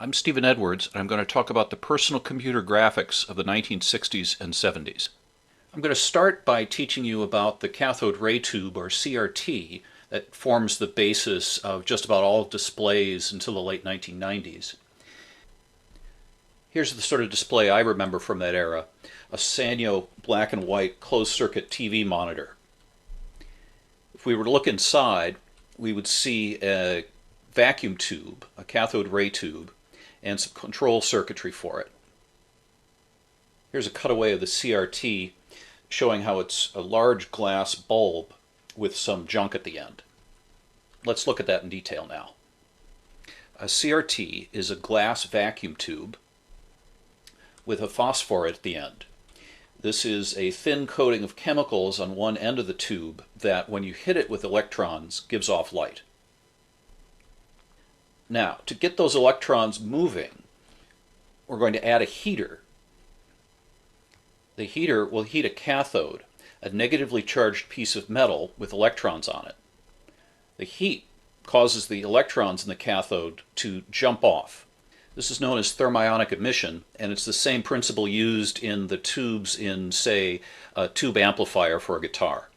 I'm Stephen Edwards, and I'm going to talk about the personal computer graphics of the 1960s and 70s. I'm going to start by teaching you about the cathode ray tube, or CRT, that forms the basis of just about all displays until the late 1990s. Here's the sort of display I remember from that era, a Sanyo black and white closed-circuit TV monitor. If we were to look inside, we would see a vacuum tube, a cathode ray tube, and some control circuitry for it. Here's a cutaway of the CRT showing how it's a large glass bulb with some junk at the end. Let's look at that in detail now. A CRT is a glass vacuum tube with a phosphor at the end. This is a thin coating of chemicals on one end of the tube that, when you hit it with electrons, gives off light. Now, to get those electrons moving, we're going to add a heater. The heater will heat a cathode, a negatively charged piece of metal with electrons on it. The heat causes the electrons in the cathode to jump off. This is known as thermionic emission, and it's the same principle used in the tubes in, say, a tube amplifier for a guitar.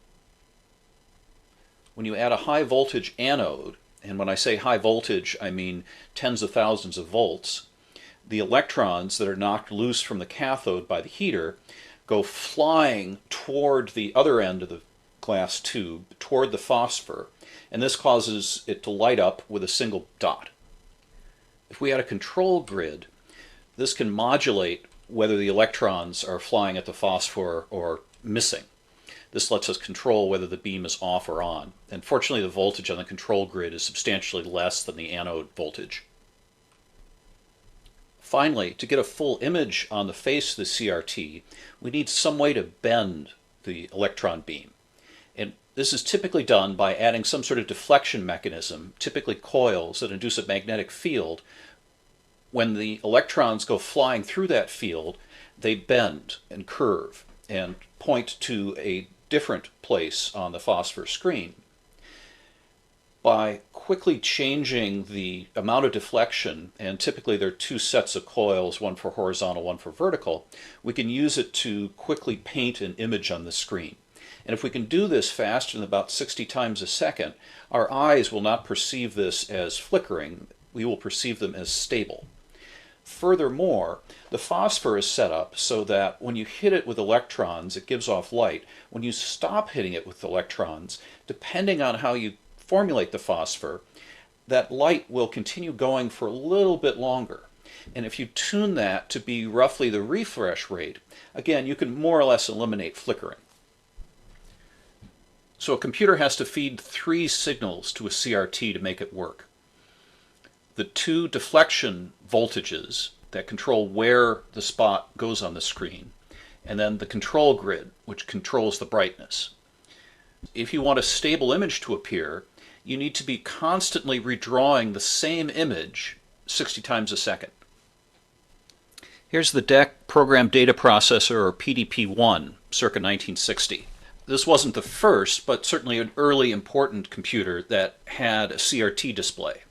When you add a high voltage anode, and when I say high voltage, I mean tens of thousands of volts, the electrons that are knocked loose from the cathode by the heater go flying toward the other end of the glass tube, toward the phosphor, and this causes it to light up with a single dot. If we add a control grid, this can modulate whether the electrons are flying at the phosphor or missing. This lets us control whether the beam is off or on. And fortunately, the voltage on the control grid is substantially less than the anode voltage. Finally, to get a full image on the face of the CRT, we need some way to bend the electron beam. And this is typically done by adding some sort of deflection mechanism, typically coils that induce a magnetic field. When the electrons go flying through that field, they bend and curve and point to a different place on the phosphor screen. By quickly changing the amount of deflection, and typically there are two sets of coils, one for horizontal, one for vertical, we can use it to quickly paint an image on the screen. And if we can do this faster than about 60 times a second, our eyes will not perceive this as flickering, we will perceive them as stable. Furthermore, the phosphor is set up so that when you hit it with electrons, it gives off light. When you stop hitting it with electrons, depending on how you formulate the phosphor, that light will continue going for a little bit longer. And if you tune that to be roughly the refresh rate, again, you can more or less eliminate flickering. So a computer has to feed 3 signals to a CRT to make it work. The 2 deflection voltages that control where the spot goes on the screen, and then the control grid, which controls the brightness. If you want a stable image to appear, you need to be constantly redrawing the same image 60 times a second. Here's the DEC Program Data Processor, or PDP-1, circa 1960. This wasn't the first, but certainly an early important computer that had a CRT display.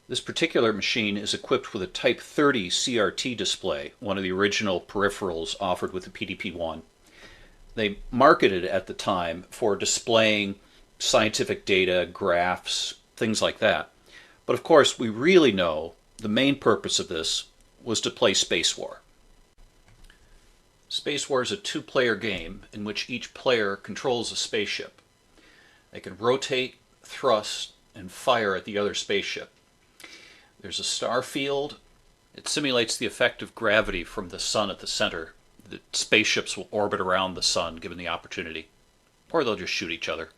This particular machine is equipped with a Type 30 CRT display, one of the original peripherals offered with the PDP-1. They marketed it at the time for displaying scientific data, graphs, things like that. But of course, we really know the main purpose of this was to play Spacewar. Spacewar is a 2-player game in which each player controls a spaceship. They can rotate, thrust, and fire at the other spaceship. There's a star field. It simulates the effect of gravity from the sun at the center. The spaceships will orbit around the sun given the opportunity, or they'll just shoot each other.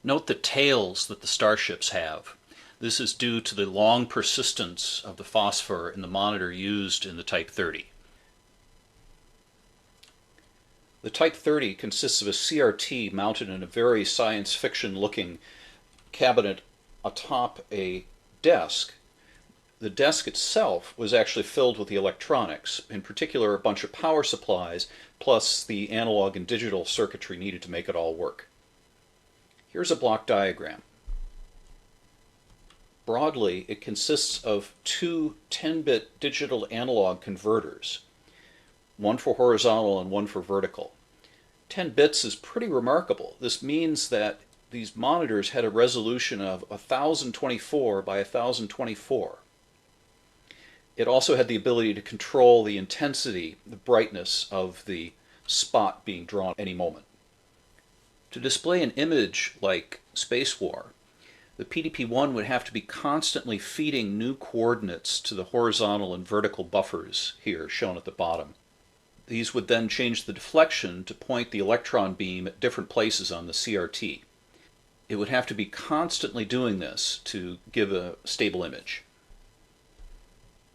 Note the tails that the starships have. This is due to the long persistence of the phosphor in the monitor used in the Type 30. The Type 30 consists of a CRT mounted in a very science fiction looking cabinet atop a desk. The desk itself was actually filled with the electronics, in particular a bunch of power supplies, plus the analog and digital circuitry needed to make it all work. Here's a block diagram. Broadly, it consists of two 10-bit digital analog converters, one for horizontal and one for vertical. 10 bits is pretty remarkable. This means that these monitors had a resolution of 1024 by 1024. It also had the ability to control the intensity, the brightness of the spot being drawn at any moment. To display an image like Spacewar, the PDP-1 would have to be constantly feeding new coordinates to the horizontal and vertical buffers here shown at the bottom. These would then change the deflection to point the electron beam at different places on the CRT. It would have to be constantly doing this to give a stable image.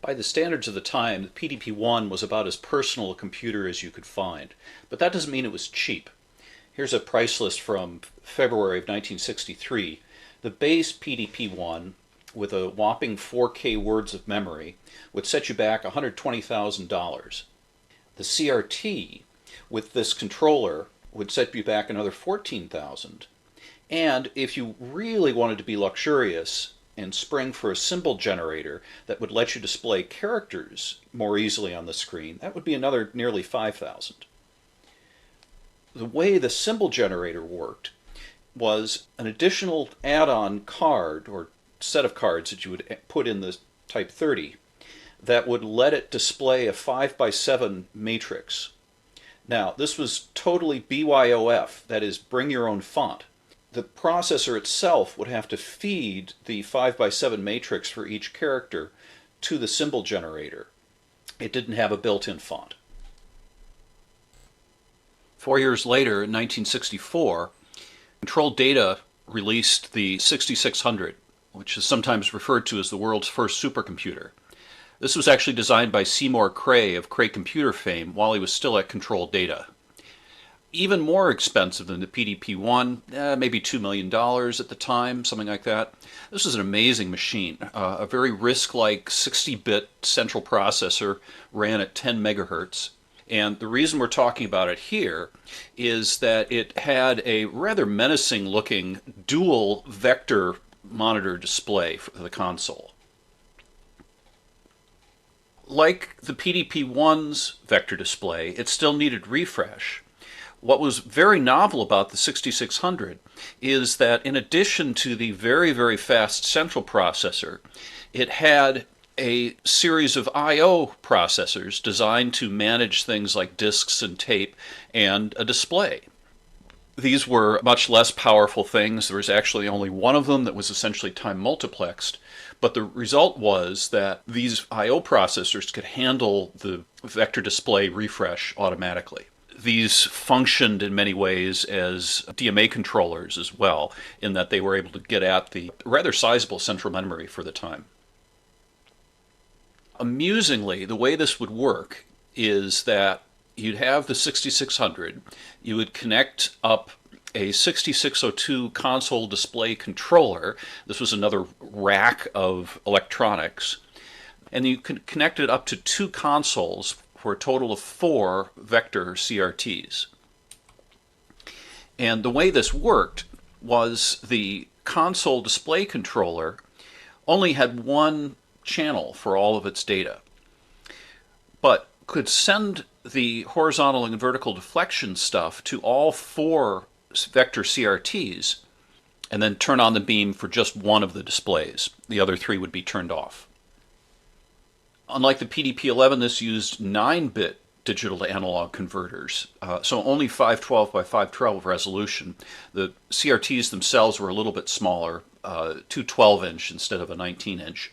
By the standards of the time, the PDP-1 was about as personal a computer as you could find, but that doesn't mean it was cheap. Here's a price list from February of 1963. The base PDP-1 with a whopping 4K words of memory would set you back $120,000. The CRT with this controller would set you back another $14,000. And if you really wanted to be luxurious and spring for a symbol generator that would let you display characters more easily on the screen, that would be another nearly $5,000. The way the symbol generator worked was an additional add-on card or set of cards that you would put in the Type 30 that would let it display a 5x7 matrix. Now, this was totally BYOF, that is, bring your own font. The processor itself would have to feed the 5x7 matrix for each character to the symbol generator. It didn't have a built-in font. 4 years later, in 1964, Control Data released the 6600, which is sometimes referred to as the world's first supercomputer. This was actually designed by Seymour Cray of Cray Computer fame while he was still at Control Data. Even more expensive than the PDP-1, maybe $2 million at the time, something like that. This was an amazing machine. A very RISC-like 60-bit central processor ran at 10 megahertz. And the reason we're talking about it here is that it had a rather menacing-looking dual vector monitor display for the console. Like the PDP-1's vector display, it still needed refresh. What was very novel about the 6600 is that in addition to the very, very fast central processor, it had a series of I/O processors designed to manage things like disks and tape and a display. These were much less powerful things. There was actually only one of them that was essentially time multiplexed, but the result was that these I/O processors could handle the vector display refresh automatically. These functioned in many ways as DMA controllers as well, in that they were able to get at the rather sizable central memory for the time. Amusingly, the way this would work is that you'd have the 6600, you would connect up a 6602 console display controller. This was another rack of electronics, and you could connect it up to two consoles for a total of 4 vector CRTs. And the way this worked was the console display controller only had one channel for all of its data, but could send the horizontal and vertical deflection stuff to all 4 vector CRTs and then turn on the beam for just one of the displays. The other 3 would be turned off. Unlike the PDP-11, this used 9-bit digital to analog converters, so only 512 by 512 resolution. The CRTs themselves were a little bit smaller, 212-inch instead of a 19-inch.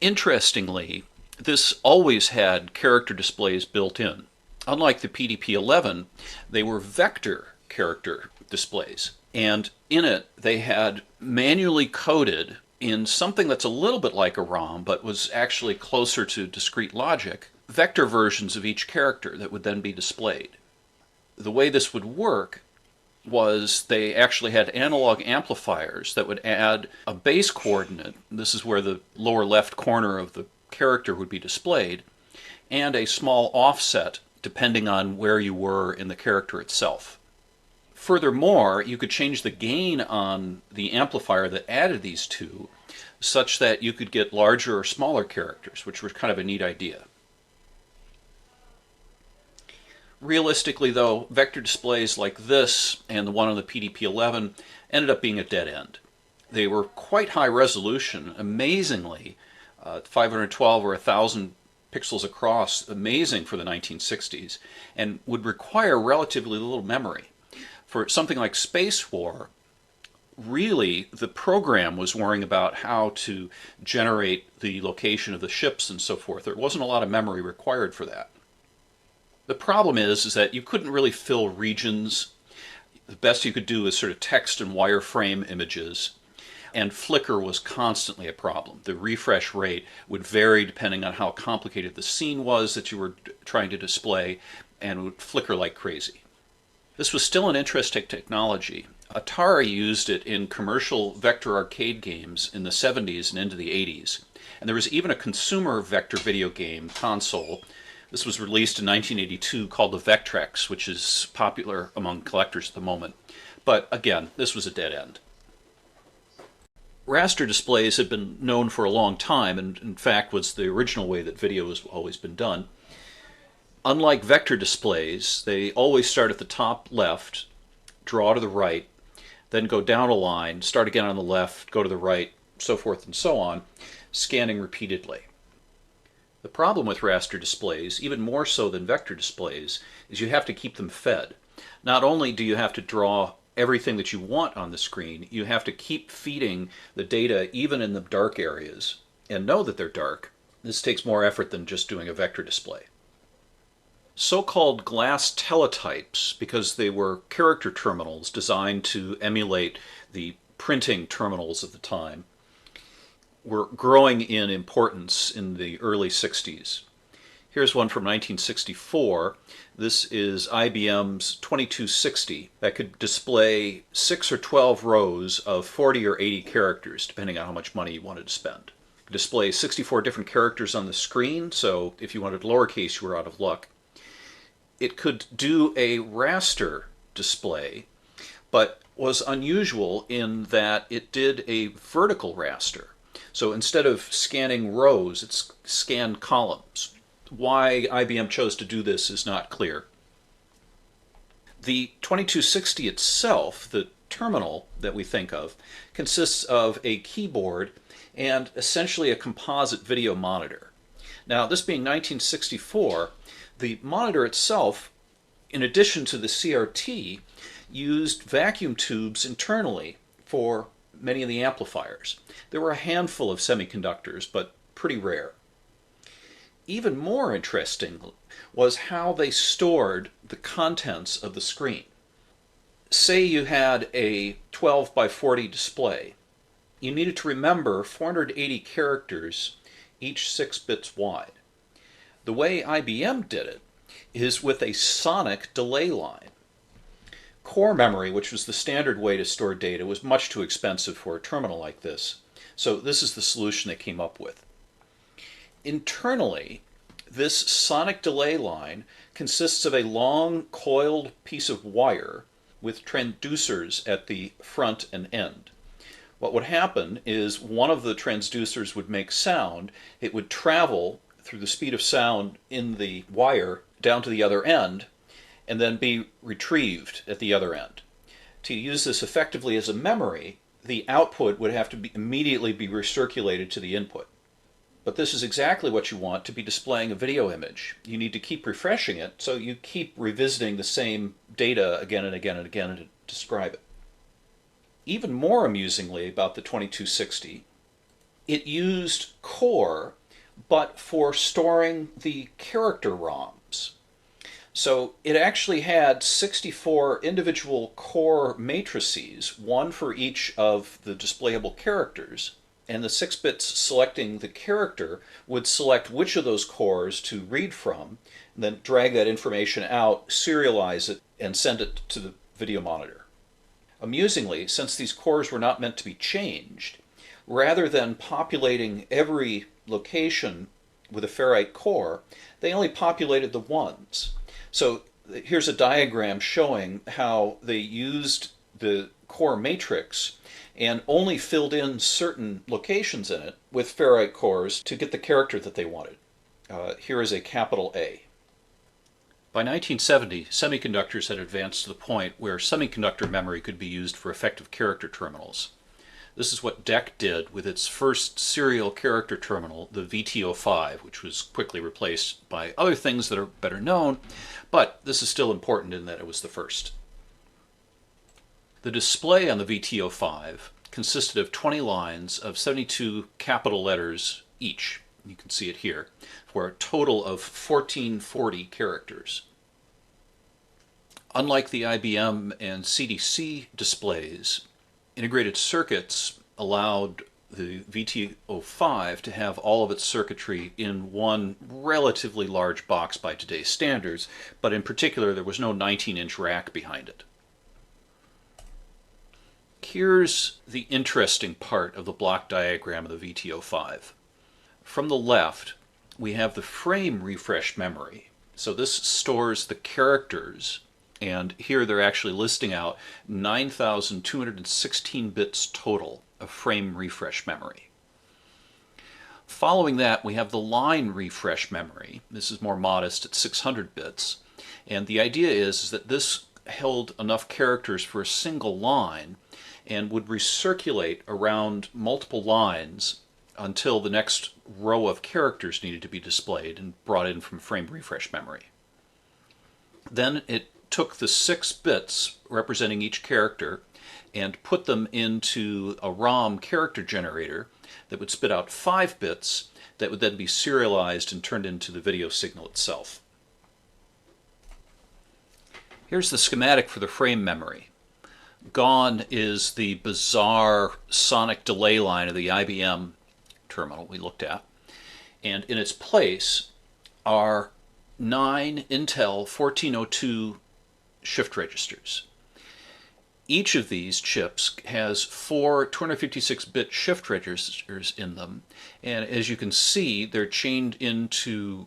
Interestingly, this always had character displays built in. Unlike the PDP-11, they were vector character displays, and in it they had manually coded in something that's a little bit like a ROM, but was actually closer to discrete logic, vector versions of each character that would then be displayed. The way this would work was they actually had analog amplifiers that would add a base coordinate, this is where the lower left corner of the character would be displayed, and a small offset depending on where you were in the character itself. Furthermore, you could change the gain on the amplifier that added these two such that you could get larger or smaller characters, which was kind of a neat idea. Realistically, though, vector displays like this and the one on the PDP-11 ended up being a dead end. They were quite high resolution, amazingly, 512 or 1,000 pixels across, amazing for the 1960s, and would require relatively little memory. For something like Spacewar, really the program was worrying about how to generate the location of the ships and so forth. There wasn't a lot of memory required for that. The problem is that you couldn't really fill regions. The best you could do is sort of text and wireframe images, and flicker was constantly a problem. The refresh rate would vary depending on how complicated the scene was that you were trying to display, and would flicker like crazy. This was still an interesting technology. Atari used it in commercial vector arcade games in the 70s and into the 80s. And there was even a consumer vector video game console. This was released in 1982 called the Vectrex, which is popular among collectors at the moment. But again, this was a dead end. Raster displays had been known for a long time, and in fact was the original way that video has always been done. Unlike vector displays, they always start at the top left, draw to the right, then go down a line, start again on the left, go to the right, so forth and so on, scanning repeatedly. The problem with raster displays, even more so than vector displays, is you have to keep them fed. Not only do you have to draw everything that you want on the screen, you have to keep feeding the data even in the dark areas, and know that they're dark. This takes more effort than just doing a vector display. So-called glass teletypes, because they were character terminals designed to emulate the printing terminals of the time, were growing in importance in the early 60s. Here's one from 1964. This is IBM's 2260 that could display 6 or 12 rows of 40 or 80 characters, depending on how much money you wanted to spend. It could display 64 different characters on the screen, so if you wanted lowercase, you were out of luck. It could do a raster display, but was unusual in that it did a vertical raster. So instead of scanning rows, it scanned columns. Why IBM chose to do this is not clear. The 2260 itself, the terminal that we think of, consists of a keyboard and essentially a composite video monitor. Now, this being 1964, the monitor itself, in addition to the CRT, used vacuum tubes internally for many of the amplifiers. There were a handful of semiconductors, but pretty rare. Even more interesting was how they stored the contents of the screen. Say you had a 12 by 40 display. You needed to remember 480 characters, each 6 bits wide. The way IBM did it is with a sonic delay line. Core memory, which was the standard way to store data, was much too expensive for a terminal like this. So this is the solution they came up with. Internally, this sonic delay line consists of a long coiled piece of wire with transducers at the front and end. What would happen is one of the transducers would make sound. It would travel through the speed of sound in the wire down to the other end, and then be retrieved at the other end. To use this effectively as a memory, the output would have to immediately be recirculated to the input. But this is exactly what you want to be displaying a video image. You need to keep refreshing it, so you keep revisiting the same data again and again and again to describe it. Even more amusingly about the 2260, it used core, but for storing the character ROMs. So it actually had 64 individual core matrices, one for each of the displayable characters, and the 6 bits selecting the character would select which of those cores to read from, and then drag that information out, serialize it, and send it to the video monitor. Amusingly, since these cores were not meant to be changed, rather than populating every location with a ferrite core, they only populated the ones. So here's a diagram showing how they used the core matrix and only filled in certain locations in it with ferrite cores to get the character that they wanted. Here is a capital A. By 1970, semiconductors had advanced to the point where semiconductor memory could be used for effective character terminals. This is what DEC did with its first serial character terminal, the VT05, which was quickly replaced by other things that are better known, but this is still important in that it was the first. The display on the VT05 consisted of 20 lines of 72 capital letters each. You can see it here, for a total of 1440 characters. Unlike the IBM and CDC displays, integrated circuits allowed the VT05 to have all of its circuitry in one relatively large box by today's standards, but in particular there was no 19-inch rack behind it. Here's the interesting part of the block diagram of the VT05. From the left, we have the frame refresh memory. So this stores the characters, and here they're actually listing out 9,216 bits total of frame refresh memory. Following that, we have the line refresh memory. This is more modest at 600 bits. And the idea is that this held enough characters for a single line and would recirculate around multiple lines until the next row of characters needed to be displayed and brought in from frame refresh memory. Then it took the 6 bits representing each character and put them into a ROM character generator that would spit out 5 bits that would then be serialized and turned into the video signal itself. Here's the schematic for the frame memory. Gone is the bizarre sonic delay line of the IBM terminal we looked at, and in its place are 9 Intel 1402 shift registers. Each of these chips has 4 256-bit shift registers in them, and as you can see, they're chained into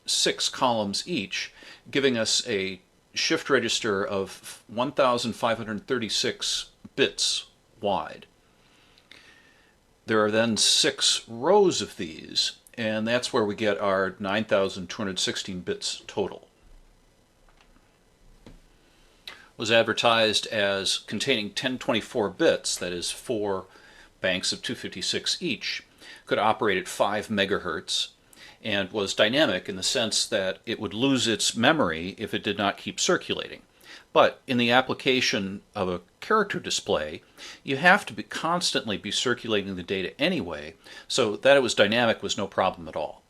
6 columns each, giving us a shift register of 1,536 bits wide. There are then 6 rows of these, and that's where we get our 9,216 bits total. It was advertised as containing 1024 bits, that is 4 banks of 256 each, could operate at 5 megahertz, and was dynamic in the sense that it would lose its memory if it did not keep circulating. But in the application of a character display, you have to constantly be circulating the data anyway, so that it was dynamic was no problem at all.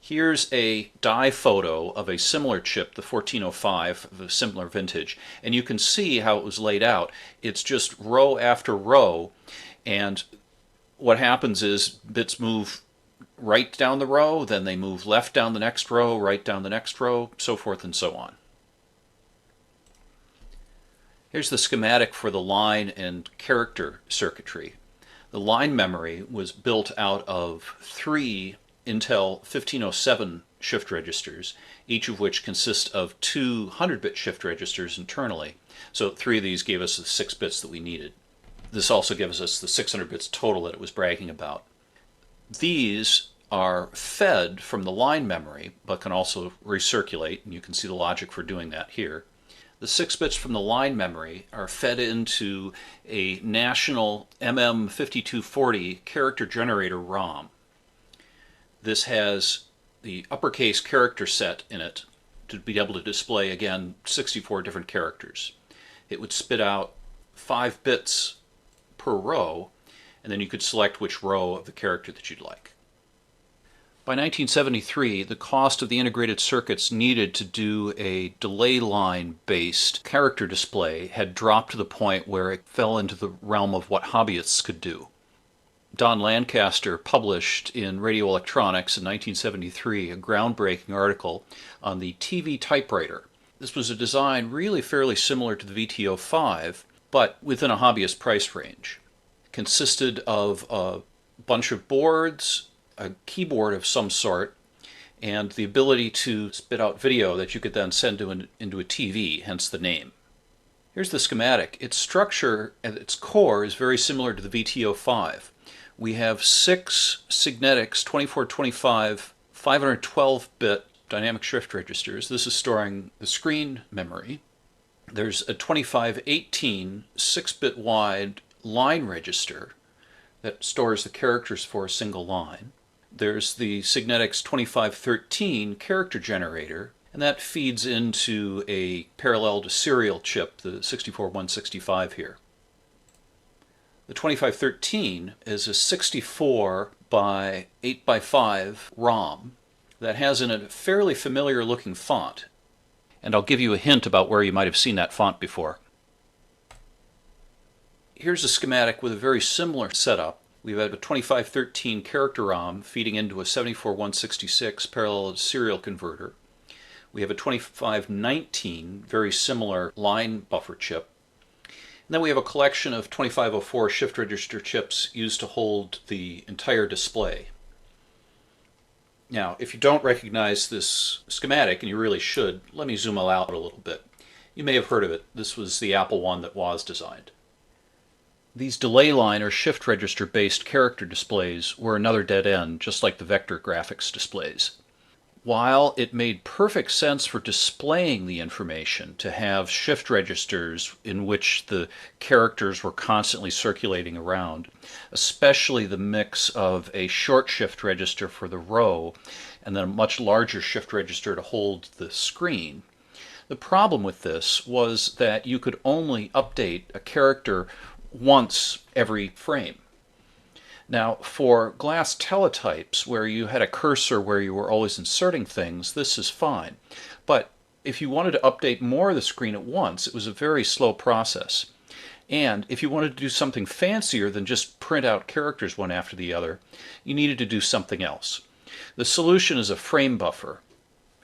Here's a die photo of a similar chip, the 1405, of a similar vintage, and you can see how it was laid out. It's just row after row, and what happens is bits move right down the row, then they move left down the next row, right down the next row, so forth and so on. Here's the schematic for the line and character circuitry. The line memory was built out of 3 Intel 1507 shift registers, each of which consists of 2 100-bit shift registers internally. So 3 of these gave us the 6 bits that we needed. This also gives us the 600 bits total that it was bragging about. These are fed from the line memory, but can also recirculate, and you can see the logic for doing that here. The 6 bits from the line memory are fed into a national MM5240 character generator ROM. This has the uppercase character set in it to be able to display, again, 64 different characters. It would spit out 5 bits per row, and then you could select which row of the character that you'd like. By 1973, the cost of the integrated circuits needed to do a delay line-based character display had dropped to the point where it fell into the realm of what hobbyists could do. Don Lancaster published in Radio Electronics in 1973 a groundbreaking article on the TV Typewriter. This was a design really fairly similar to the VT05, but within a hobbyist price range. It consisted of a bunch of boards, a keyboard of some sort, and the ability to spit out video that you could then send into a TV, hence the name. Here's the schematic. Its structure at its core is very similar to the VT05. We have 6 Signetics 2425 512-bit dynamic shift registers. This is storing the screen memory. There's a 2518 6-bit wide line register that stores the characters for a single line. There's the Signetics 2513 character generator, and that feeds into a parallel to serial chip, the 64165 here. The 2513 is a 64 by 8 by 5 ROM that has in it a fairly familiar looking font. And I'll give you a hint about where you might have seen that font before. Here's a schematic with a very similar setup. We've had a 2513 character ROM feeding into a 74166 parallel serial converter. We have a 2519 very similar line buffer chip. And then we have a collection of 2504 shift register chips used to hold the entire display. Now, if you don't recognize this schematic, and you really should, let me zoom out a little bit. You may have heard of it. This was the Apple I that was designed. These delay line or shift register based character displays were another dead end, just like the vector graphics displays. While it made perfect sense for displaying the information to have shift registers in which the characters were constantly circulating around, especially the mix of a short shift register for the row and then a much larger shift register to hold the screen, the problem with this was that you could only update a character once every frame. Now, for glass teletypes, where you had a cursor where you were always inserting things, this is fine. But if you wanted to update more of the screen at once, it was a very slow process. And if you wanted to do something fancier than just print out characters one after the other, you needed to do something else. The solution is a frame buffer,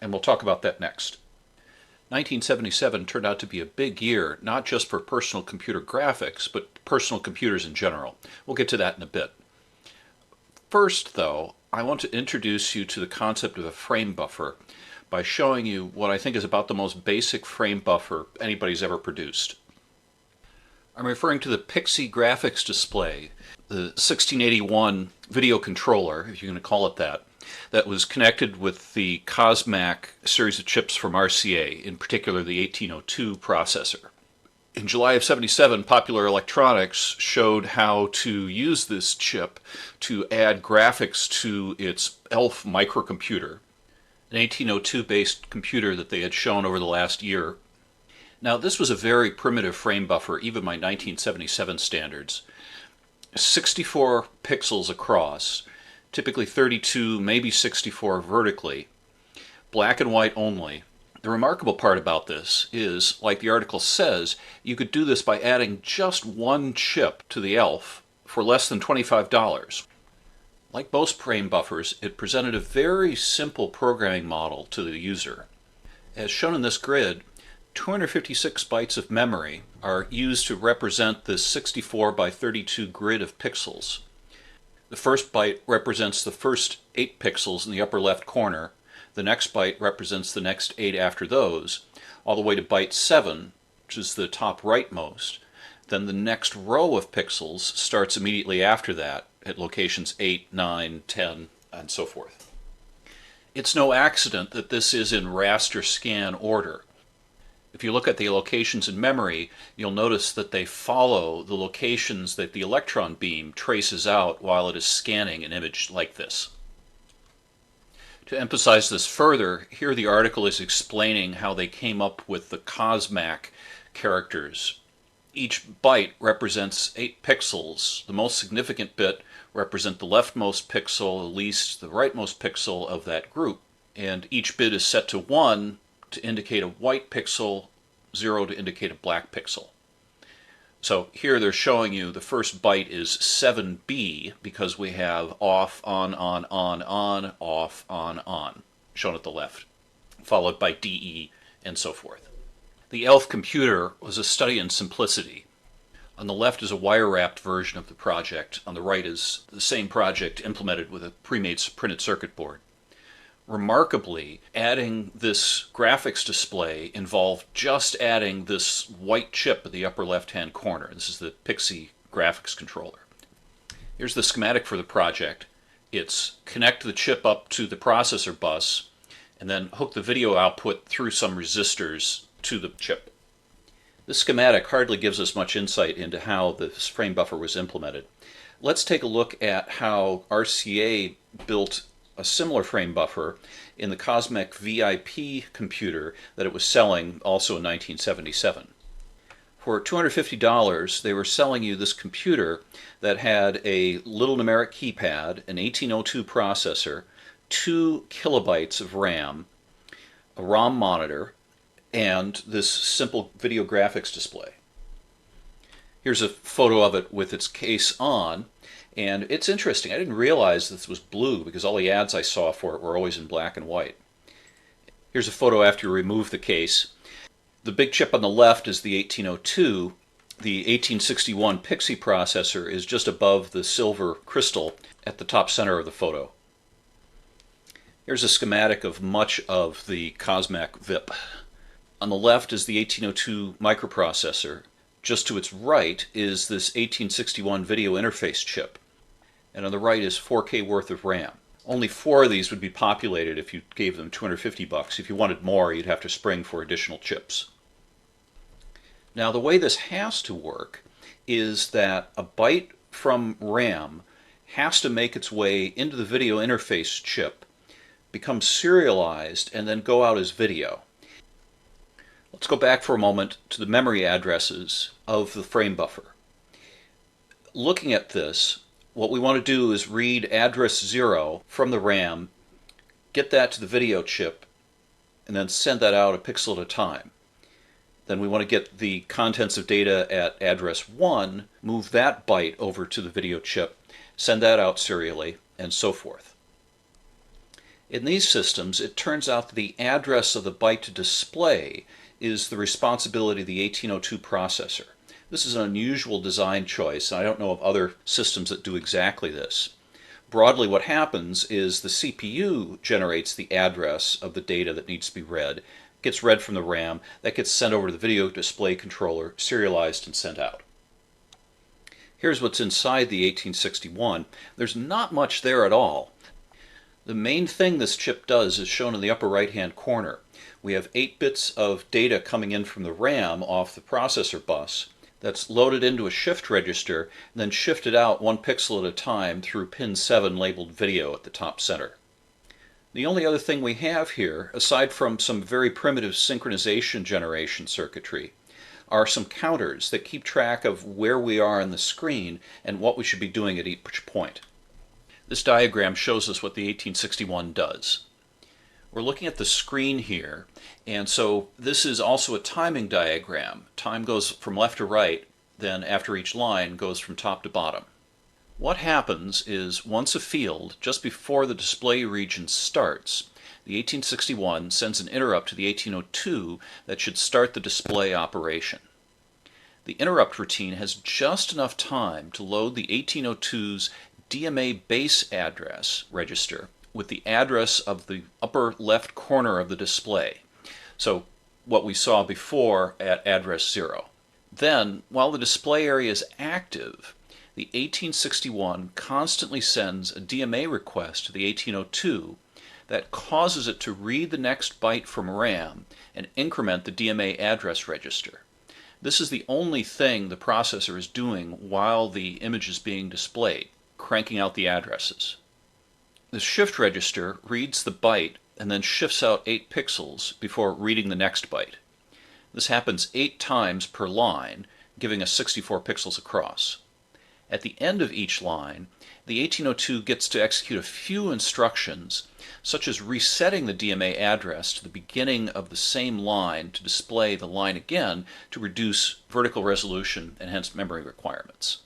and we'll talk about that next. 1977 turned out to be a big year, not just for personal computer graphics, but personal computers in general. We'll get to that in a bit. First, though, I want to introduce you to the concept of a frame buffer by showing you what I think is about the most basic frame buffer anybody's ever produced. I'm referring to the PIXIE graphics display, the 1681 video controller, if you're going to call it that was connected with the COSMAC series of chips from RCA, in particular the 1802 processor. In July of '77, Popular Electronics showed how to use this chip to add graphics to its ELF microcomputer, an 1802-based computer that they had shown over the last year. Now, this was a very primitive frame buffer, even by 1977 standards. 64 pixels across, typically 32, maybe 64 vertically, black and white only. The remarkable part about this is, like the article says, you could do this by adding just one chip to the ELF for less than $25. Like most frame buffers, it presented a very simple programming model to the user. As shown in this grid, 256 bytes of memory are used to represent this 64 by 32 grid of pixels. The first byte represents the first 8 pixels in the upper left corner. The next byte represents the next 8 after those, all the way to byte 7, which is the top rightmost. Then the next row of pixels starts immediately after that at locations 8, 9, 10, and so forth. It's no accident that this is in raster scan order. If you look at the locations in memory, you'll notice that they follow the locations that the electron beam traces out while it is scanning an image like this. To emphasize this further, here the article is explaining how they came up with the COSMAC characters. Each byte represents 8 pixels. The most significant bit represent the leftmost pixel, the least the rightmost pixel of that group. And each bit is set to 1 to indicate a white pixel, 0 to indicate a black pixel. So here they're showing you the first byte is 7B because we have off, on, off, on, shown at the left, followed by DE and so forth. The ELF computer was a study in simplicity. On the left is a wire-wrapped version of the project. On the right is the same project implemented with a pre-made printed circuit board. Remarkably, adding this graphics display involved just adding this white chip at the upper left-hand corner. This is the PIXIE graphics controller. Here's the schematic for the project. It's connect the chip up to the processor bus and then hook the video output through some resistors to the chip. This schematic hardly gives us much insight into how this frame buffer was implemented. Let's take a look at how RCA built a similar frame buffer in the COSMAC VIP computer that it was selling also in 1977. For $250, they were selling you this computer that had a little numeric keypad, an 1802 processor, 2 kilobytes of RAM, a ROM monitor, and this simple video graphics display. Here's a photo of it with its case on. And it's interesting. I didn't realize this was blue because all the ads I saw for it were always in black and white. Here's a photo after you remove the case. The big chip on the left is the 1802. The 1861 PIXIE processor is just above the silver crystal at the top center of the photo. Here's a schematic of much of the COSMAC VIP. On the left is the 1802 microprocessor. Just to its right is this 1861 video interface chip. And on the right is 4K worth of RAM. Only 4 of these would be populated if you gave them $250. If you wanted more, you'd have to spring for additional chips. Now, the way this has to work is that a byte from RAM has to make its way into the video interface chip, become serialized, and then go out as video. Let's go back for a moment to the memory addresses of the frame buffer. Looking at this, what we want to do is read address 0 from the RAM, get that to the video chip, and then send that out a pixel at a time. Then we want to get the contents of data at address 1, move that byte over to the video chip, send that out serially, and so forth. In these systems, it turns out that the address of the byte to display is the responsibility of the 1802 processor. This is an unusual design choice, and I don't know of other systems that do exactly this. Broadly, what happens is the CPU generates the address of the data that needs to be read, gets read from the RAM, that gets sent over to the video display controller, serialized and sent out. Here's what's inside the 1861. There's not much there at all. The main thing this chip does is shown in the upper right-hand corner. We have 8 bits of data coming in from the RAM off the processor bus that's loaded into a shift register and then shifted out 1 pixel at a time through pin 7 labeled video at the top center. The only other thing we have here, aside from some very primitive synchronization generation circuitry, are some counters that keep track of where we are on the screen and what we should be doing at each point. This diagram shows us what the 1861 does. We're looking at the screen here, and so this is also a timing diagram. Time goes from left to right, then after each line goes from top to bottom. What happens is once a field, just before the display region starts, the 1861 sends an interrupt to the 1802 that should start the display operation. The interrupt routine has just enough time to load the 1802's DMA base address register with the address of the upper left corner of the display. So what we saw before at address 0. Then, while the display area is active, the 1861 constantly sends a DMA request to the 1802 that causes it to read the next byte from RAM and increment the DMA address register. This is the only thing the processor is doing while the image is being displayed, cranking out the addresses. The shift register reads the byte and then shifts out 8 pixels before reading the next byte. This happens 8 times per line, giving us 64 pixels across. At the end of each line, the 1802 gets to execute a few instructions, such as resetting the DMA address to the beginning of the same line to display the line again to reduce vertical resolution and hence memory requirements.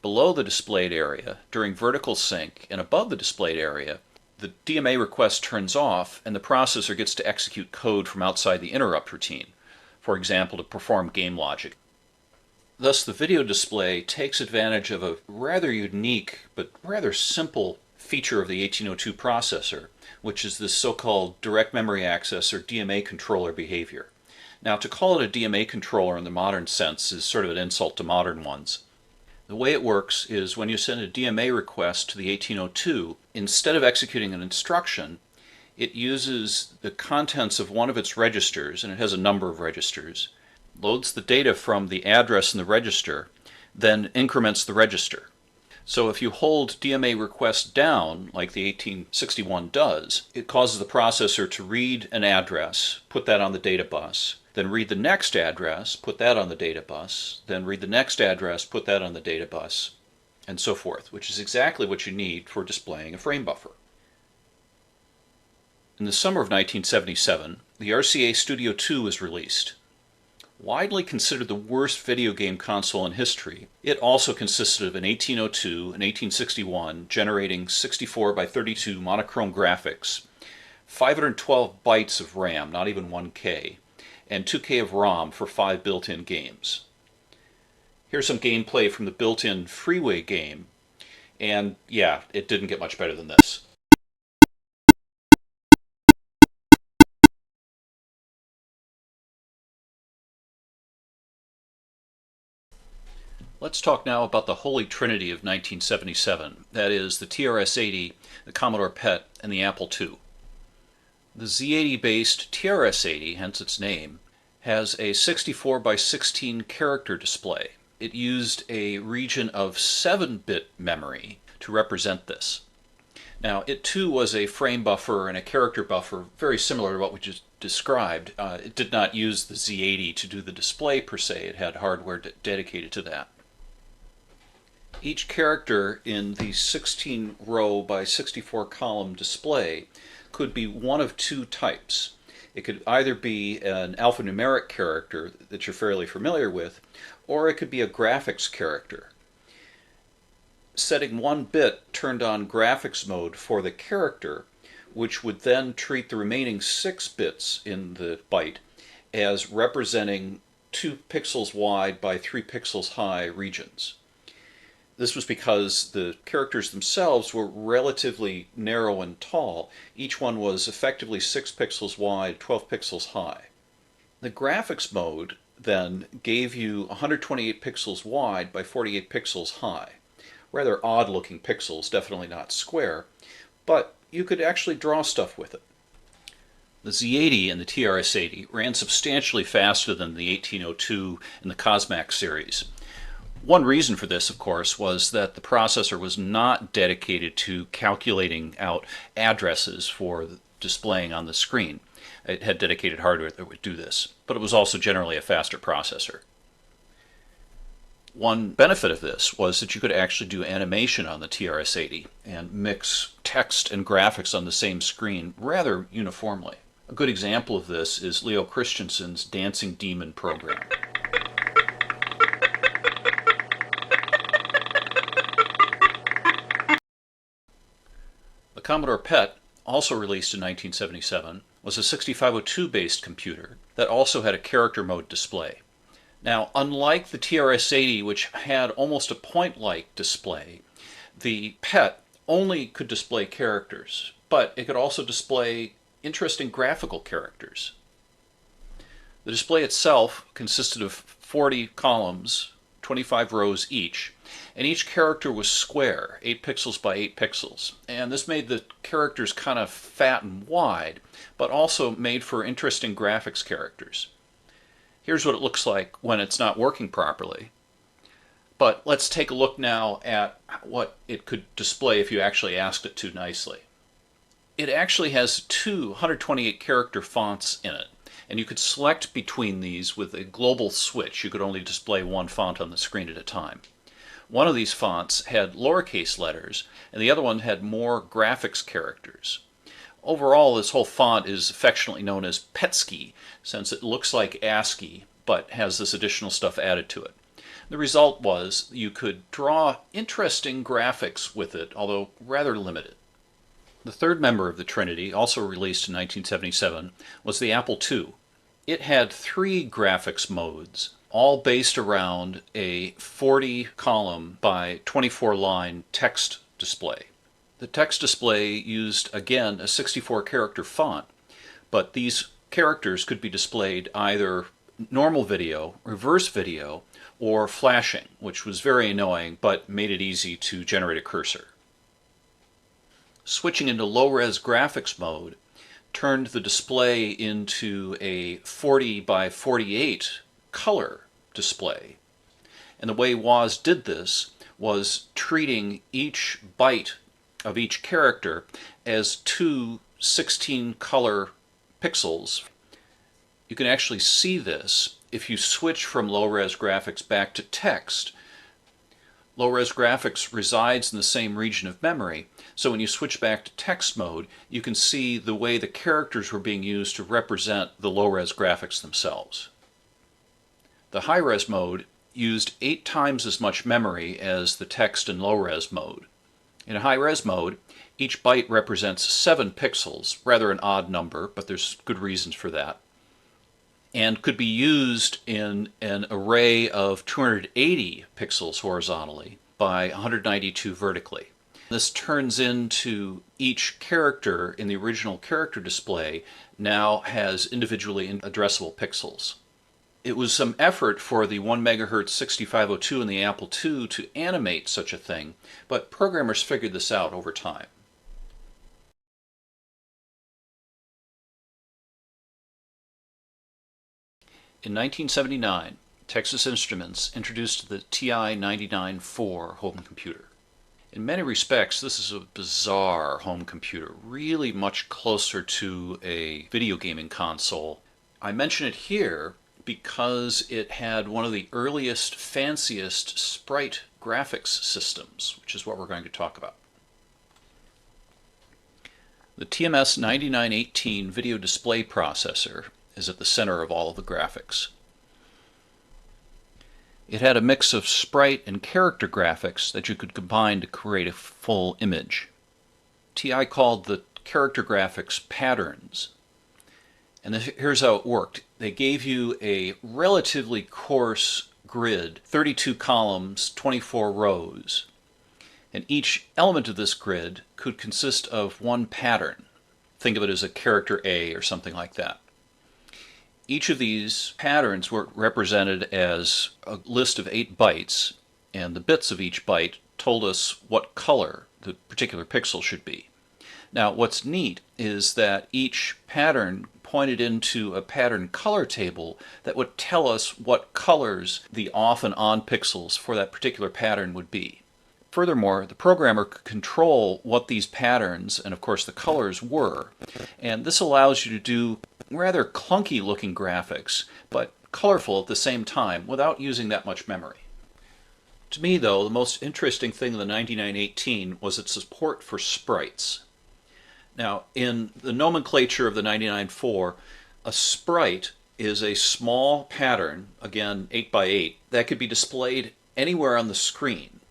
Below the displayed area, during vertical sync, and above the displayed area, the DMA request turns off and the processor gets to execute code from outside the interrupt routine, for example, to perform game logic. Thus, the video display takes advantage of a rather unique but rather simple feature of the 1802 processor, which is this so-called direct memory access or DMA controller behavior. Now, to call it a DMA controller in the modern sense is sort of an insult to modern ones. The way it works is when you send a DMA request to the 1802, instead of executing an instruction, it uses the contents of one of its registers, and it has a number of registers, loads the data from the address in the register, then increments the register. So if you hold DMA request down, like the 1861 does, it causes the processor to read an address, put that on the data bus, then read the next address, put that on the data bus, then read the next address, put that on the data bus, and so forth, which is exactly what you need for displaying a frame buffer. In the summer of 1977, the RCA Studio II was released. Widely considered the worst video game console in history, it also consisted of an 1802 and 1861 generating 64 by 32 monochrome graphics, 512 bytes of RAM, not even 1K, and 2K of ROM for 5 built-in games. Here's some gameplay from the built-in Freeway game, and yeah, it didn't get much better than this. Let's talk now about the holy trinity of 1977, that is, the TRS-80, the Commodore PET, and the Apple II. The Z80-based TRS-80, hence its name, has a 64 by 16 character display. It used a region of 7-bit memory to represent this. Now, it too was a frame buffer and a character buffer, very similar to what we just described. It did not use the Z80 to do the display per se. It had hardware dedicated to that. Each character in the 16-row by 64-column display could be one of two types. It could either be an alphanumeric character that you're fairly familiar with, or it could be a graphics character. Setting 1 bit turned on graphics mode for the character, which would then treat the remaining 6 bits in the byte as representing 2 pixels wide by 3 pixels high regions. This was because the characters themselves were relatively narrow and tall. Each one was effectively 6 pixels wide, 12 pixels high. The graphics mode then gave you 128 pixels wide by 48 pixels high. Rather odd looking pixels, definitely not square, but you could actually draw stuff with it. The Z80 and the TRS-80 ran substantially faster than the 1802 and the COSMAC series. One reason for this, of course, was that the processor was not dedicated to calculating out addresses for displaying on the screen. It had dedicated hardware that would do this, but it was also generally a faster processor. One benefit of this was that you could actually do animation on the TRS-80 and mix text and graphics on the same screen rather uniformly. A good example of this is Leo Christensen's Dancing Demon program. The Commodore PET, also released in 1977, was a 6502-based computer that also had a character mode display. Now, unlike the TRS-80, which had almost a point-like display, the PET only could display characters, but it could also display interesting graphical characters. The display itself consisted of 40 columns, 25 rows each, and each character was square, 8 pixels by 8 pixels. And this made the characters kind of fat and wide, but also made for interesting graphics characters. Here's what it looks like when it's not working properly. But let's take a look now at what it could display if you actually asked it to nicely. It actually has two 128 character fonts in it, and you could select between these with a global switch. You could only display one font on the screen at a time. One of these fonts had lowercase letters, and the other one had more graphics characters. Overall, this whole font is affectionately known as PETSCII, since it looks like ASCII, but has this additional stuff added to it. The result was you could draw interesting graphics with it, although rather limited. The third member of the Trinity, also released in 1977, was the Apple II. It had 3 graphics modes, all based around a 40-column by 24-line text display. The text display used, again, a 64 character font, but these characters could be displayed either normal video, reverse video, or flashing, which was very annoying but made it easy to generate a cursor. Switching into low-res graphics mode turned the display into a 40 by 48 color display. And the way WAS did this was treating each byte of each character as two 16 color pixels. You can actually see this if you switch from low-res graphics back to text. Low-res graphics resides in the same region of memory, so when you switch back to text mode, you can see the way the characters were being used to represent the low-res graphics themselves. The high-res mode used 8 times as much memory as the text and low-res mode. In high-res mode, each byte represents 7 pixels, rather an odd number, but there's good reasons for that, and could be used in an array of 280 pixels horizontally by 192 vertically. This turns into each character in the original character display now has individually addressable pixels. It was some effort for the 1 MHz 6502 and the Apple II to animate such a thing, but programmers figured this out over time. In 1979, Texas Instruments introduced the TI-99-4 home computer. In many respects, this is a bizarre home computer, really much closer to a video gaming console. I mention it here because it had one of the earliest, fanciest Sprite graphics systems, which is what we're going to talk about. The TMS 9918 video display processor is at the center of all of the graphics. It had a mix of sprite and character graphics that you could combine to create a full image. TI called the character graphics patterns. And here's how it worked. They gave you a relatively coarse grid, 32 columns, 24 rows. And each element of this grid could consist of one pattern. Think of it as a character A or something like that. Each of these patterns were represented as a list of 8 bytes, and the bits of each byte told us what color the particular pixel should be. Now, what's neat is that each pattern pointed into a pattern color table that would tell us what colors the off and on pixels for that particular pattern would be. Furthermore, the programmer could control what these patterns and, of course, the colors were, and this allows you to do rather clunky looking graphics, but colorful at the same time without using that much memory. To me, though, the most interesting thing in the 9918 was its support for sprites. Now, in the nomenclature of the 99.4, a sprite is a small pattern, again 8 by 8, that could be displayed anywhere on the screen.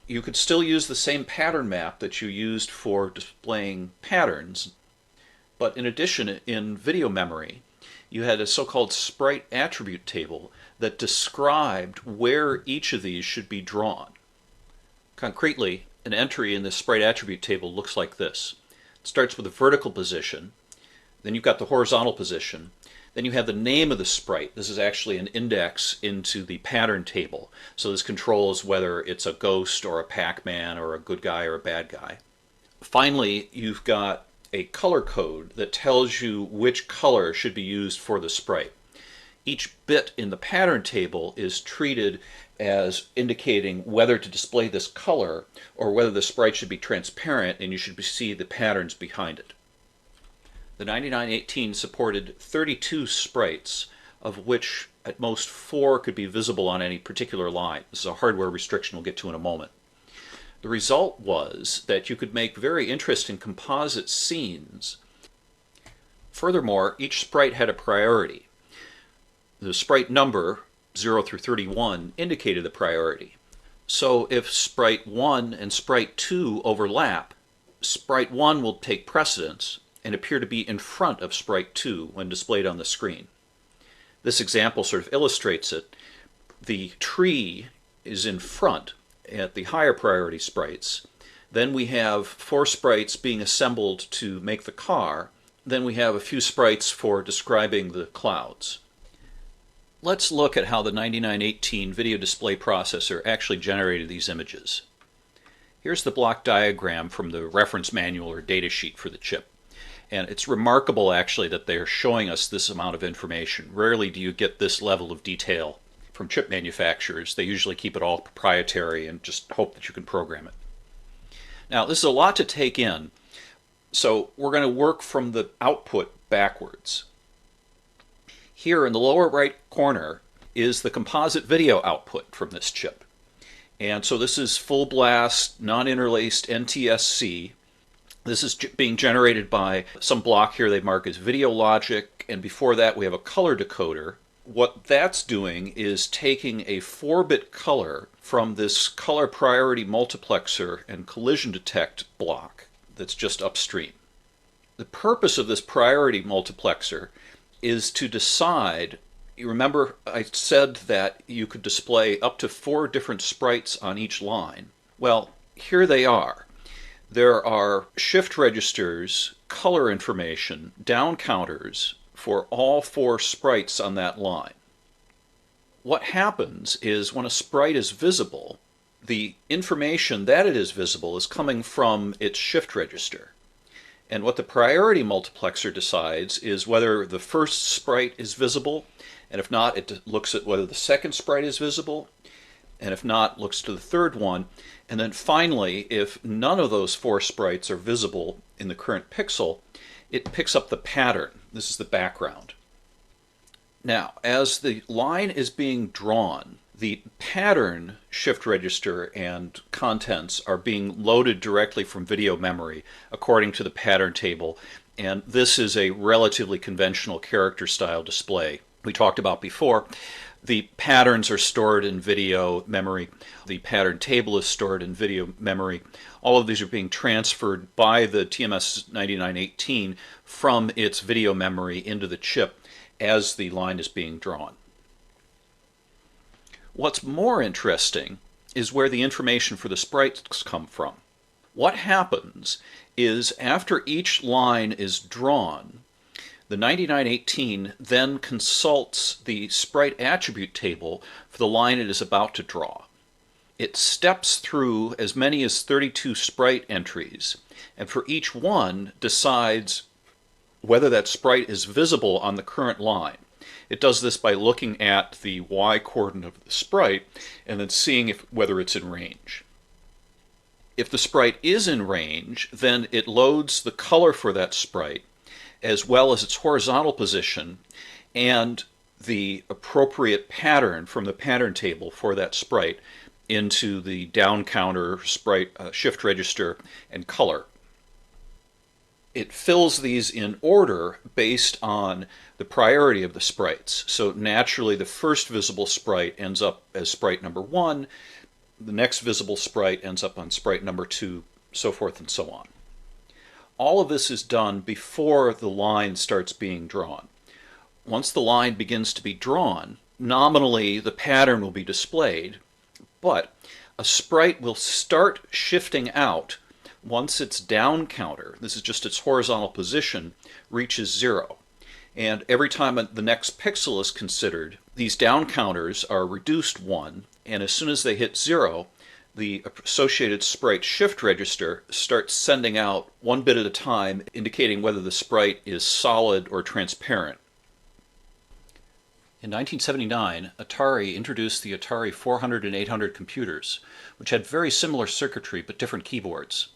You could still use the same pattern map that you used for displaying patterns, but in addition, in video memory, you had a so-called sprite attribute table that described where each of these should be drawn. Concretely, an entry in this sprite attribute table looks like this. It starts with a vertical position, then you've got the horizontal position, then you have the name of the sprite. This is actually an index into the pattern table, so this controls whether it's a ghost or a Pac-Man or a good guy or a bad guy. Finally, you've got a color code that tells you which color should be used for the sprite. Each bit in the pattern table is treated as indicating whether to display this color or whether the sprite should be transparent and you should see the patterns behind it. The 9918 supported 32 sprites, of which at most 4 could be visible on any particular line. This is a hardware restriction we'll get to in a moment. The result was that you could make very interesting composite scenes. Furthermore, each sprite had a priority. The sprite number, 0 through 31, indicated the priority. So if sprite 1 and sprite 2 overlap, sprite 1 will take precedence and appear to be in front of sprite 2 when displayed on the screen. This example sort of illustrates it. The tree is in front at the higher priority sprites. Then we have 4 sprites being assembled to make the car. Then we have a few sprites for describing the clouds. Let's look at how the 9918 video display processor actually generated these images. Here's the block diagram from the reference manual or data sheet for the chip. And it's remarkable actually that they're showing us this amount of information. Rarely do you get this level of detail from chip manufacturers. They usually keep it all proprietary and just hope that you can program it. Now, this is a lot to take in, so we're going to work from the output backwards. Here in the lower right corner is the composite video output from this chip. And so this is full blast, non-interlaced NTSC. This is being generated by some block here they mark as video logic, and before that we have a color decoder. What that's doing is taking a 4-bit color from this color priority multiplexer and collision detect block that's just upstream. The purpose of this priority multiplexer is to decide, you remember I said that you could display up to 4 different sprites on each line. Well, here they are. There are shift registers, color information, down counters for all 4 sprites on that line. What happens is when a sprite is visible, the information that it is visible is coming from its shift register. And what the priority multiplexer decides is whether the first sprite is visible, and if not, it looks at whether the second sprite is visible, and if not, looks to the third one. And then finally, if none of those 4 sprites are visible in the current pixel, it picks up the pattern. This is the background. Now, as the line is being drawn, the pattern shift register and contents are being loaded directly from video memory according to the pattern table, and this is a relatively conventional character style display we talked about before. The patterns are stored in video memory. The pattern table is stored in video memory. All of these are being transferred by the TMS 9918 from its video memory into the chip as the line is being drawn. What's more interesting is where the information for the sprites come from. What happens is after each line is drawn, the 9918 then consults the sprite attribute table for the line it is about to draw. It steps through as many as 32 sprite entries, and for each one decides whether that sprite is visible on the current line. It does this by looking at the y coordinate of the sprite and then seeing whether it's in range. If the sprite is in range, then it loads the color for that sprite as well as its horizontal position and the appropriate pattern from the pattern table for that sprite into the down counter, sprite, shift register, and color. It fills these in order based on the priority of the sprites. So naturally the first visible sprite ends up as sprite number 1, the next visible sprite ends up on sprite number 2, so forth and so on. All of this is done before the line starts being drawn. Once the line begins to be drawn, nominally the pattern will be displayed, but a sprite will start shifting out once its down counter, this is just its horizontal position, reaches 0. And every time the next pixel is considered, these down counters are reduced 1, and as soon as they hit 0, the associated sprite shift register starts sending out 1 bit at a time, indicating whether the sprite is solid or transparent. In 1979, Atari introduced the Atari 400 and 800 computers, which had very similar circuitry but different keyboards.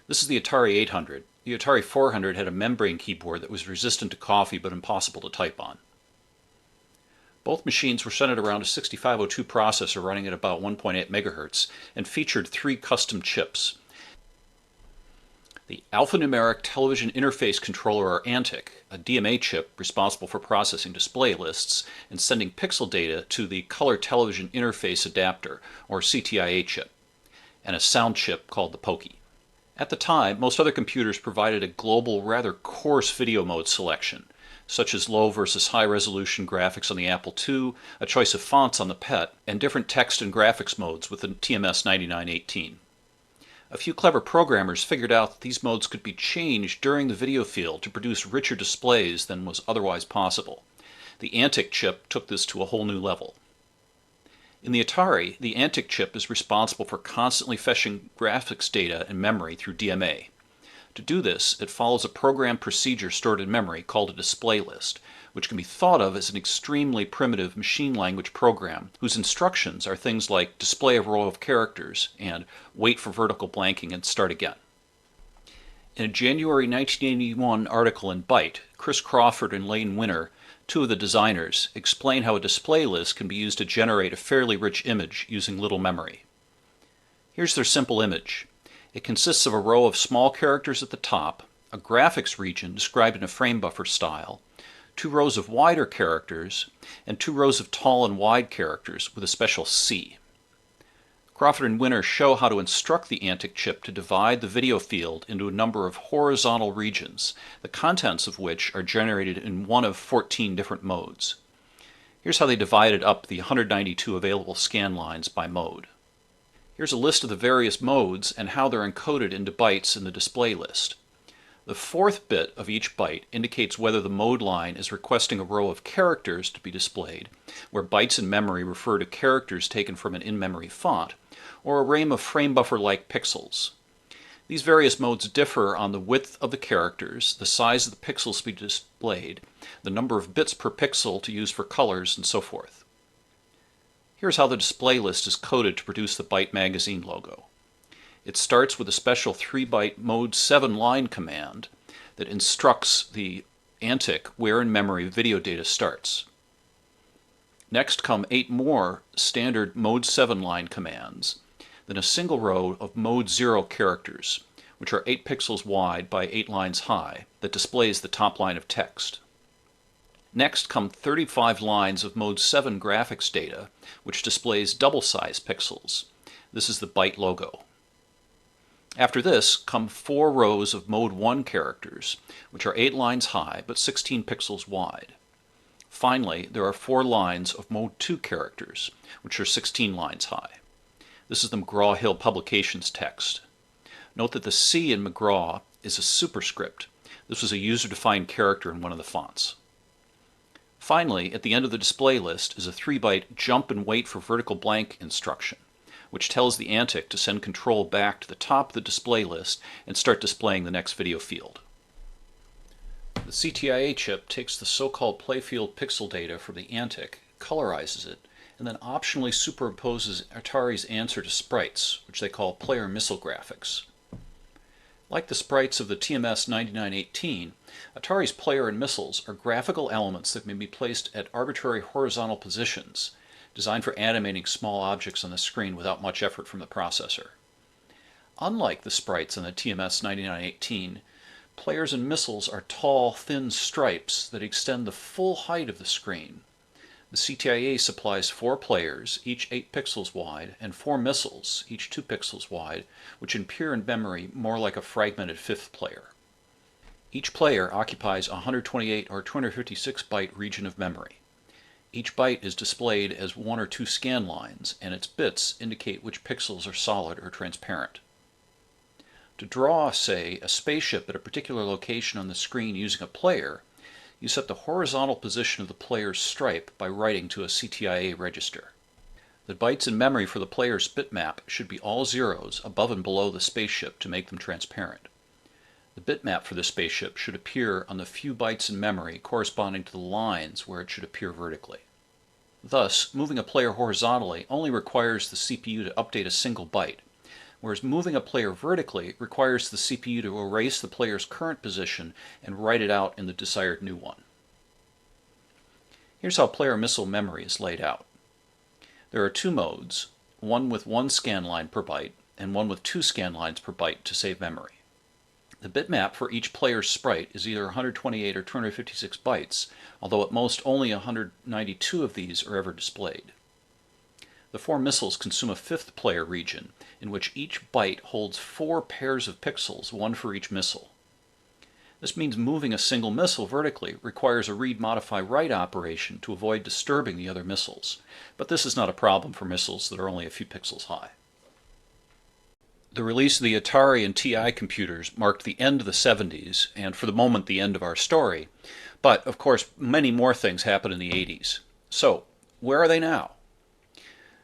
This is the Atari 800. The Atari 400 had a membrane keyboard that was resistant to coffee but impossible to type on. Both machines were centered around a 6502 processor running at about 1.8 MHz and featured 3 custom chips. The Alphanumeric Television Interface Controller, or ANTIC, a DMA chip responsible for processing display lists and sending pixel data to the Color Television Interface Adapter, or CTIA chip, and a sound chip called the POKI. At the time, most other computers provided a global, rather coarse video mode selection, such as low versus high resolution graphics on the Apple II, a choice of fonts on the PET, and different text and graphics modes with the TMS 9918. A few clever programmers figured out that these modes could be changed during the video field to produce richer displays than was otherwise possible. The ANTIC chip took this to a whole new level. In the Atari, the ANTIC chip is responsible for constantly fetching graphics data and memory through DMA. To do this, it follows a program procedure stored in memory called a display list, which can be thought of as an extremely primitive machine language program whose instructions are things like display a row of characters and wait for vertical blanking and start again. In a January 1981 article in Byte, Chris Crawford and Lane Winner, two of the designers, explain how a display list can be used to generate a fairly rich image using little memory. Here's their simple image. It consists of a row of small characters at the top, a graphics region described in a Framebuffer style, 2 rows of wider characters, and 2 rows of tall and wide characters with a special C. Crawford and Winner show how to instruct the ANTIC chip to divide the video field into a number of horizontal regions, the contents of which are generated in one of 14 different modes. Here's how they divided up the 192 available scan lines by mode. Here's a list of the various modes and how they're encoded into bytes in the display list. The 4th bit of each byte indicates whether the mode line is requesting a row of characters to be displayed, where bytes in memory refer to characters taken from an in-memory font, or a array of Framebuffer-like pixels. These various modes differ on the width of the characters, the size of the pixels to be displayed, the number of bits per pixel to use for colors, and so forth. Here's how the display list is coded to produce the Byte magazine logo. It starts with a special 3-byte mode 7 line command that instructs the ANTIC where in memory video data starts. Next come 8 more standard mode 7 line commands, then a single row of mode 0 characters, which are 8 pixels wide by 8 lines high, that displays the top line of text. Next come 35 lines of mode 7 graphics data, which displays double-sized pixels. This is the byte logo. After this come 4 rows of mode 1 characters, which are 8 lines high but 16 pixels wide. Finally, there are 4 lines of mode 2 characters, which are 16 lines high. This is the McGraw-Hill Publications text. Note that the C in McGraw is a superscript. This was a user-defined character in one of the fonts. Finally, at the end of the display list is a 3-byte jump and wait for vertical blank instruction, which tells the ANTIC to send control back to the top of the display list and start displaying the next video field. The CTIA chip takes the so-called Playfield pixel data from the ANTIC, colorizes it, and then optionally superimposes Atari's answer to Sprites, which they call player missile graphics. Like the sprites of the TMS 9918, Atari's player and missiles are graphical elements that may be placed at arbitrary horizontal positions, designed for animating small objects on the screen without much effort from the processor. Unlike the sprites on the TMS 9918, players and missiles are tall, thin stripes that extend the full height of the screen. The CTIA supplies 4 players, each 8 pixels wide, and 4 missiles, each 2 pixels wide, which appear in memory more like a fragmented 5th player. Each player occupies a 128 or 256 byte region of memory. Each byte is displayed as 1 or 2 scan lines, and its bits indicate which pixels are solid or transparent. To draw, say, a spaceship at a particular location on the screen using a player, you set the horizontal position of the player's stripe by writing to a CTIA register. The bytes in memory for the player's bitmap should be all zeros above and below the spaceship to make them transparent. The bitmap for the spaceship should appear on the few bytes in memory corresponding to the lines where it should appear vertically. Thus, moving a player horizontally only requires the CPU to update a single byte, whereas moving a player vertically requires the CPU to erase the player's current position and write it out in the desired new one. Here's how player missile memory is laid out. There are 2 modes, one with 1 scan line per byte and one with 2 scan lines per byte to save memory. The bitmap for each player's sprite is either 128 or 256 bytes, although at most only 192 of these are ever displayed. The 4 missiles consume a 5th player region, in which each byte holds 4 pairs of pixels, one for each missile. This means moving a single missile vertically requires a read-modify-write operation to avoid disturbing the other missiles, but this is not a problem for missiles that are only a few pixels high. The release of the Atari and TI computers marked the end of the 70s, and for the moment the end of our story. But, of course, many more things happened in the 80s. So, where are they now?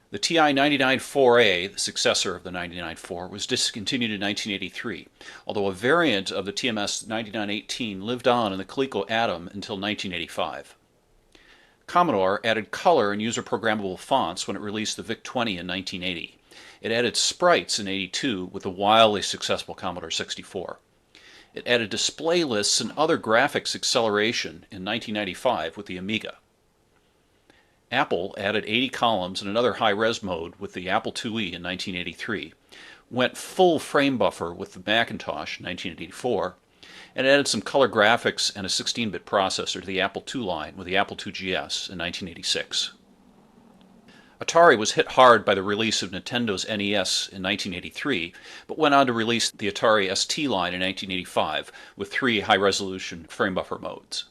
The TI 99-4A, the successor of the 99-4, was discontinued in 1983, although a variant of the TMS 9918 lived on in the Coleco Atom until 1985. Commodore added color and user-programmable fonts when it released the VIC-20 in 1980. It added sprites in 82 with the wildly successful Commodore 64. It added display lists and other graphics acceleration in 1995 with the Amiga. Apple added 80 columns and another high-res mode with the Apple IIe in 1983, went full frame buffer with the Macintosh in 1984, and added some color graphics and a 16-bit processor to the Apple II line with the Apple II GS in 1986. Atari was hit hard by the release of Nintendo's NES in 1983, but went on to release the Atari ST line in 1985 with 3 high-resolution frame buffer modes.